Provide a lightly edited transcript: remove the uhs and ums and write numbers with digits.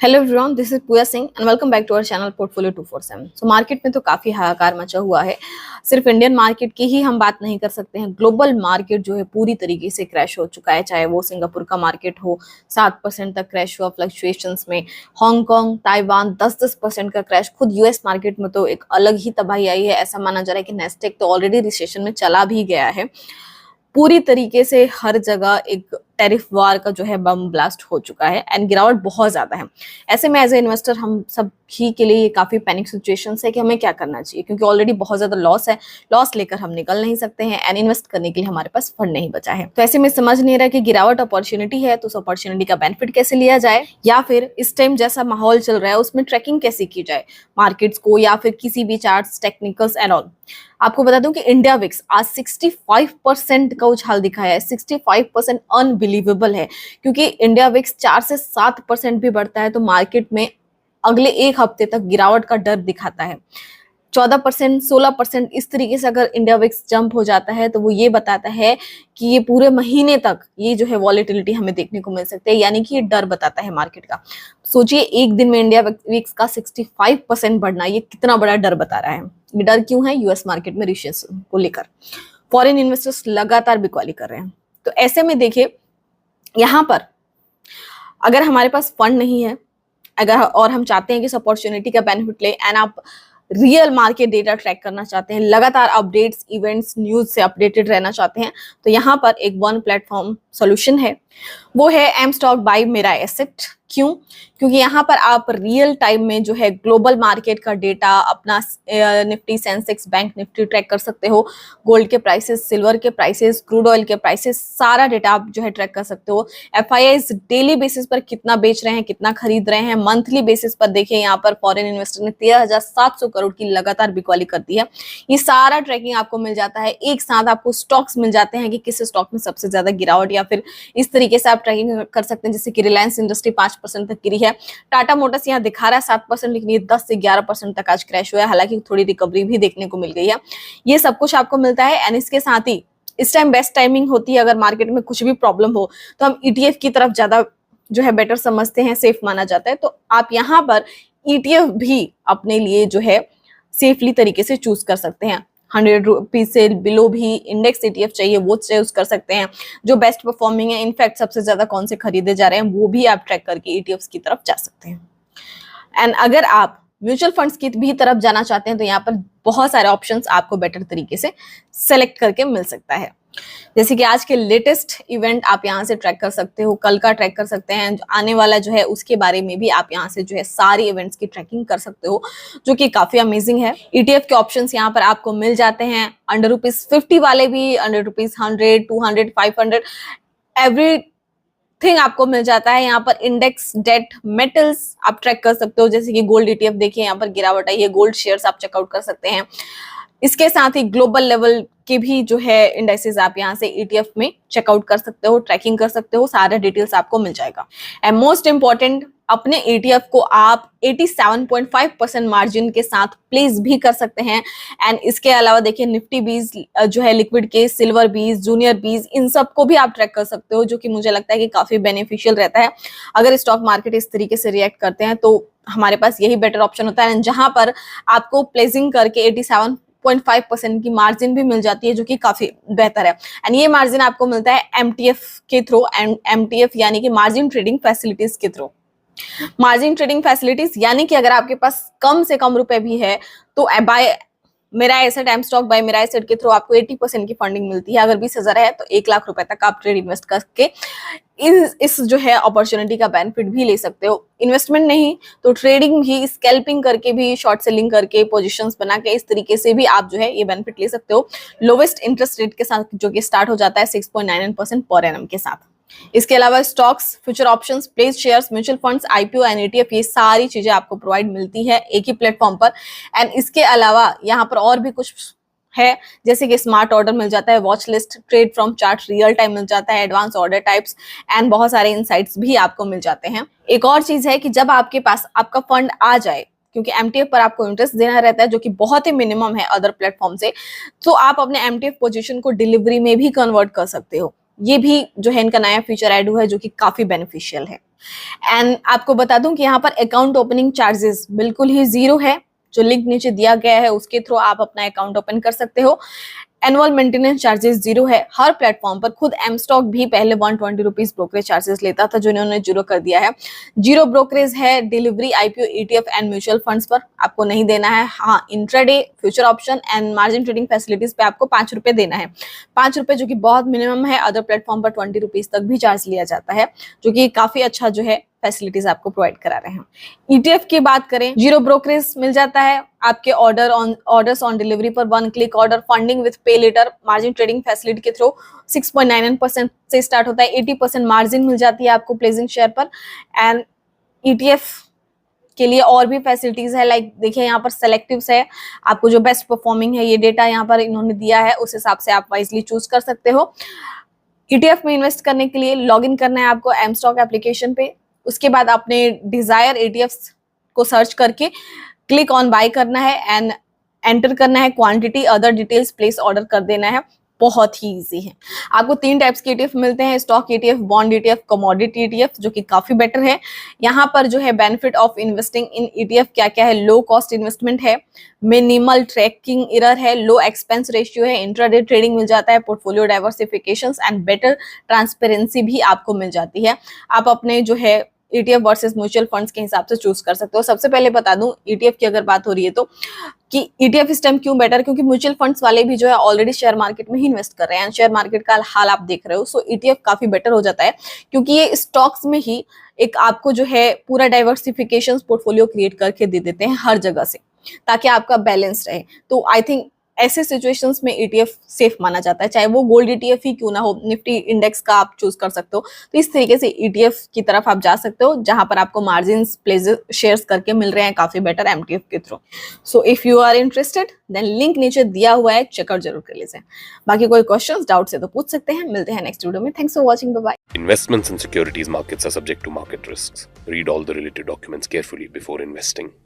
Hello everyone, this is Puja Singh and welcome back to our channel portfolio 247। So market में तो काफी हाहाकार मचा हुआ है। सिर्फ इंडियन मार्केट की ही हम बात नहीं कर सकते हैं, ग्लोबल मार्केट जो है पूरी तरीके से क्रैश हो चुका है। चाहे वो सिंगापुर का मार्केट हो, 7% तक क्रैश हुआ फ्लक्चुएशंस में। हांगकांग, ताइवान 10% का क्रैश। खुद यूएस मार्केट में तो एक अलग ही तबाही आई है। ऐसा माना जा रहा है कि नेस्टेक तो ऑलरेडी रिसेशन में चला भी गया है। पूरी तरीके से हर जगह एक टैरिफ वार का जो है बम ब्लास्ट हो चुका है एंड गिरावट बहुत ज्यादा है। ऐसे में एज ए इन्वेस्टर हम सब ही के लिए ये काफी पैनिक सिचुएशन है कि हमें क्या करना चाहिए, क्योंकि ऑलरेडी बहुत ज्यादा लॉस है। लॉस लेकर हम निकल नहीं सकते हैं एंड इन्वेस्ट करने के लिए हमारे पास फंड नहीं बचा है। तो ऐसे में समझ नहीं रहा कि गिरावट अपॉर्चुनिटी है तो उस अपॉर्चुनिटी का बेनिफिट कैसे लिया जाए, या फिर इस टाइम जैसा माहौल चल रहा है उसमें ट्रैकिंग कैसे की जाए मार्केट्स को, या फिर किसी भी चार्ट्स, टेक्निकल्स एंड ऑल। आपको बता दूं कि इंडिया विक्स आज 65% का उछाल दिखाया है। 65% अनबिलीवेबल है, क्योंकि इंडिया विक्स 4 से 7% भी बढ़ता है तो मार्केट में अगले एक हफ्ते तक गिरावट का डर दिखाता है। 14%, 16% इस तरीके से अगर इंडिया विक्स जंप हो जाता है तो वो ये बताता है कि ये पूरे महीने तक ये जो है वॉलेटिलिटी हमें देखने को मिल सकती है, यानी कि ये डर बताता है मार्केट का। सोचिए एक दिन में इंडिया विक्स का 65% बढ़ना, ये कितना बड़ा डर बता रहा है। ये डर क्यों है? यूएस मार्केट में रिसेशन को लेकर फॉरेन इन्वेस्टर्स लगातार बिकवाली कर रहे हैं। तो ऐसे में देखिए, यहाँ पर अगर हमारे पास फंड नहीं है, अगर और हम चाहते हैं कि इस अपॉर्चुनिटी का बेनिफिट ले एंड आप रियल मार्केट डेटा ट्रैक करना चाहते हैं, लगातार अपडेट्स, इवेंट्स, न्यूज से अपडेटेड रहना चाहते हैं, तो यहाँ पर एक वन प्लेटफॉर्म सॉल्यूशन है। वो है एम स्टॉक बाय मेरा एसेट। क्यों? क्योंकि यहाँ पर आप रियल टाइम में जो है ग्लोबल मार्केट का डेटा, अपना Nifty, Sensex, bank Nifty track कर सकते हो। गोल्ड के प्राइसेस, सिल्वर के प्राइसेस, क्रूड ऑयल के प्राइसेस, सारा डेटा आप जो है ट्रैक कर सकते हो। एफआईआईज डेली बेसिस पर कितना बेच रहे हैं, कितना खरीद रहे हैं। मंथली बेसिस पर देखिए, यहाँ पर फॉरेन इन्वेस्टर ने 13,700 करोड़ की लगातार बिकवाली कर दी है। ये सारा ट्रैकिंग आपको मिल जाता है। एक साथ आपको स्टॉक्स मिल जाते हैं कि किस स्टॉक में सबसे ज्यादा गिरावट, या फिर इस तरीके से आप ट्रैकिंग कर सकते हैं। जैसे कि रिलायंस इंडस्ट्री 5% तक गिरी है। टाटा मोटर्स यहाँ दिखा रहा है 7%, लेकिन ये 10 से 11% तक आज क्रैश हुआ है। हालांकि थोड़ी रिकवरी भी देखने को मिल गई है। ये सब कुछ आपको मिलता है एंड इसके साथ ही इस टाइम बेस्ट टाइमिंग होती है, अगर मार्केट में कुछ भी प्रॉब्लम हो तो हम ईटीएफ की तरफ ज्यादा जो है बेटर समझते हैं, सेफ माना जाता है। तो आप यहाँ पर ईटीएफ भी अपने लिए जो है सेफली तरीके से चूज कर सकते हैं। 100 रुपीज से बिलो भी इंडेक्स ईटीएफ चाहिए वो चूज कर सकते हैं, जो बेस्ट परफॉर्मिंग है। इनफैक्ट सबसे ज्यादा कौन से खरीदे जा रहे हैं वो भी आप ट्रैक करके ईटीएफ की तरफ जा सकते हैं। एंड अगर आप म्यूचुअल फंड्स की भी तरफ जाना चाहते हैं तो यहाँ पर बहुत सारे ऑप्शंस आपको बेटर तरीके से सेलेक्ट करके मिल सकता है। जैसे कि आज के लेटेस्ट इवेंट आप यहाँ से ट्रैक कर सकते हो, कल का ट्रैक कर सकते हैं, जो आने वाला जो है उसके बारे में भी आप यहाँ से जो है सारी इवेंट्स की ट्रैकिंग कर सकते हो, जो कि काफी अमेजिंग है। ईटीएफ के ऑप्शंस यहाँ पर आपको मिल जाते हैं। अंडर ₹50 वाले भी, अंडर ₹100, 200, 500 एवरी थिंग आपको मिल जाता है। यहाँ पर इंडेक्स, डेट, मेटल्स आप ट्रैक कर सकते हो। जैसे कि गोल्ड ईटीएफ देखिए, यहाँ पर गिरावट आई है। गोल्ड शेयर्स आप चेकआउट कर सकते हैं। इसके साथ ही ग्लोबल लेवल के भी जो है इंडेक्सेस आप यहाँ से ईटीएफ में चेकआउट कर सकते हो, ट्रैकिंग कर सकते हो। सारा डिटेल्स आपको मिल जाएगा। एंड मोस्ट इंपॉर्टेंट, अपने ईटीएफ को आप 87.5% मार्जिन के साथ प्लेस भी कर सकते हैं। एंड इसके अलावा देखिए, निफ्टी बीज जो है लिक्विड के, सिल्वर बीज, जूनियर बीज, इन सब को भी आप ट्रैक कर सकते हो, जो कि मुझे लगता है कि काफी बेनिफिशियल रहता है। अगर स्टॉक मार्केट इस तरीके से रिएक्ट करते हैं तो हमारे पास यही बेटर ऑप्शन होता है, जहां पर आपको प्लेसिंग करके 87.5% की मार्जिन भी मिल जाती है, जो कि काफी बेहतर है। एंड ये मार्जिन आपको मिलता है एमटीएफ के थ्रू, एंड एमटीएफ यानी कि मार्जिन ट्रेडिंग फैसिलिटीज के थ्रू। मार्जिन ट्रेडिंग फैसिलिटीज यानी कि अगर आपके पास कम से कम रुपए भी है तो बाय मेरा एसेट, एम स्टॉक बाय मेरा एसेट के थ्रू आपको 80% की फंडिंग मिलती है। अगर 20,000 है तो 1 लाख रुपए तक आप ट्रेड इन्वेस्ट करके इस जो है अपॉर्चुनिटी का बेनिफिट भी ले सकते हो। इन्वेस्टमेंट नहीं तो ट्रेडिंग भी, स्कैल्पिंग करके भी, शॉर्ट सेलिंग करके, पोजीशंस बना के, इस तरीके से भी आप जो है ये बेनिफिट ले सकते हो। लोवेस्ट इंटरेस्ट रेट के साथ, जो कि स्टार्ट हो जाता है 6.99% पर एनम के साथ। इसके अलावा stocks, future options, place shares, mutual funds, IPO and ETF, ये सारी चीजें आपको प्रोवाइड मिलती है एक ही प्लेटफॉर्म पर। एंड इसके अलावा यहाँ पर और भी कुछ है, जैसे कि स्मार्ट ऑर्डर मिल जाता है, watch list, trade from chart, real time मिल जाता है, एडवांस ऑर्डर टाइप्स एंड बहुत सारे इनसाइट्स भी आपको मिल जाते हैं। एक और चीज है कि जब आपके पास आपका फंड आ जाए, क्योंकि एमटीएफ पर आपको इंटरेस्ट देना रहता है, जो कि बहुत ही मिनिमम है अदर प्लेटफॉर्म से, तो आप अपने एमटीएफ पोजीशन को डिलीवरी में भी कन्वर्ट कर सकते हो। ये भी जो है इनका नया फीचर ऐड हुआ है, जो कि काफी बेनिफिशियल है। एंड आपको बता दूं कि यहाँ पर अकाउंट ओपनिंग चार्जेस बिल्कुल ही जीरो है। जो लिंक नीचे दिया गया है उसके थ्रू आप अपना अकाउंट ओपन कर सकते हो। एनुअल मेंटेनेंस चार्जेस जीरो है हर प्लेटफॉर्म पर। खुद एम स्टॉक भी पहले 120 रुपीज ब्रोकरेज चार्जेस लेता था, जो इन्होंने जीरो कर दिया है। जीरो ब्रोकरेज है delivery, IPO, ETF and mutual funds पर आपको नहीं देना है। हाँ, intraday, future option and margin trading facilities पे आपको 5 रुपए देना है। 5 रुपए जो कि बहुत मिनिमम है। अदर प्लेटफॉर्म पर 20 रुपीज तक भी चार्ज लिया जाता है, जो कि काफी अच्छा जो है फैसिलिटीज आपको प्रोवाइड करा रहे हैं। ईटीएफ की बात करें, जीरो ब्रोकरेज मिल जाता है आपके ऑर्डर्स ऑन डिलीवरी पर, 1 क्लिक ऑर्डर, फंडिंग विद पे लेटर, मार्जिन ट्रेडिंग फैसिलिटी के थ्रू 6.99% से स्टार्ट होता है। 80% मार्जिन मिल जाती है आपको प्लेसिंग शेयर पर। एंड ईटीएफ के लिए और भी फैसिलिटीज है, लाइक देखिए यहाँ पर सेलेक्टिव्स है, आपको जो बेस्ट परफॉर्मिंग है ये डेटा यहाँ पर इन्होंने दिया है, उस हिसाब से आप वाइजली चूज कर सकते हो। ईटीएफ में इन्वेस्ट करने के लिए लॉग इन करना है आपको एम स्टॉक एप्लीकेशन पे। उसके बाद अपने डिजायर ईटीएफ्स को सर्च करके क्लिक ऑन बाय करना है एंड एंटर करना है quantity, other details, place order कर देना है। बहुत ही इजी है। आपको 3 टाइप्स के ईटीएफ मिलते हैं, stock ETF, bond ETF, commodity ETF, जो कि काफी बेटर है। यहाँ पर जो है benefit of investing in ETF क्या क्या है, लो कॉस्ट इन्वेस्टमेंट है, मिनिमल ट्रैकिंग एरर है, लो एक्सपेंस रेशियो है, इंट्राडे ट्रेडिंग मिल जाता है, portfolio diversification and better transparency भी आपको मिल जाती है। आप अपने जो है ईटीएफ वर्सेस म्यूचुअल फंड्स के हिसाब से चूज कर सकते हो। सबसे पहले बता दूं ईटीएफ की अगर बात हो रही है तो कि ईटीएफ इस टाइम क्यों बेटर, क्योंकि म्यूचुअल फंड्स वाले भी जो है ऑलरेडी शेयर मार्केट में ही इन्वेस्ट कर रहे हैं। शेयर मार्केट का हाल आप देख रहे हो, सो ईटीएफ काफी बेटर हो जाता है, क्योंकि ये स्टॉक्स में ही एक आपको जो है पूरा डाइवर्सिफिकेशन पोर्टफोलियो क्रिएट करके दे देते हैं हर जगह से, ताकि आपका बैलेंस रहे। तो आई थिंक ऐसे सिचुएशंस में ईटीएफ सेफ माना जाता है, चाहे वो गोल्ड ईटीएफ ही क्यों ना हो, निफ्टी इंडेक्स का आप चूज कर सकते हो। तो इस तरीके से ईटीएफ की तरफ आप जा सकते हो, जहां पर आपको मार्जिन प्लेजेस शेयर्स करके मिल रहे हैं काफी बेटर एमटीएफ के through. So if you are interested then link नीचे दिया हुआ है, चेकआउट जरूर कर लीजिए। बाकी कोई क्वेश्चंस, डाउट्स है तो पूछ सकते हैं। मिलते हैं नेक्स्ट वीडियो में। Thanks for watching, bye bye. Investments in securities markets are subject to market risks. Read all the related documents carefully before investing.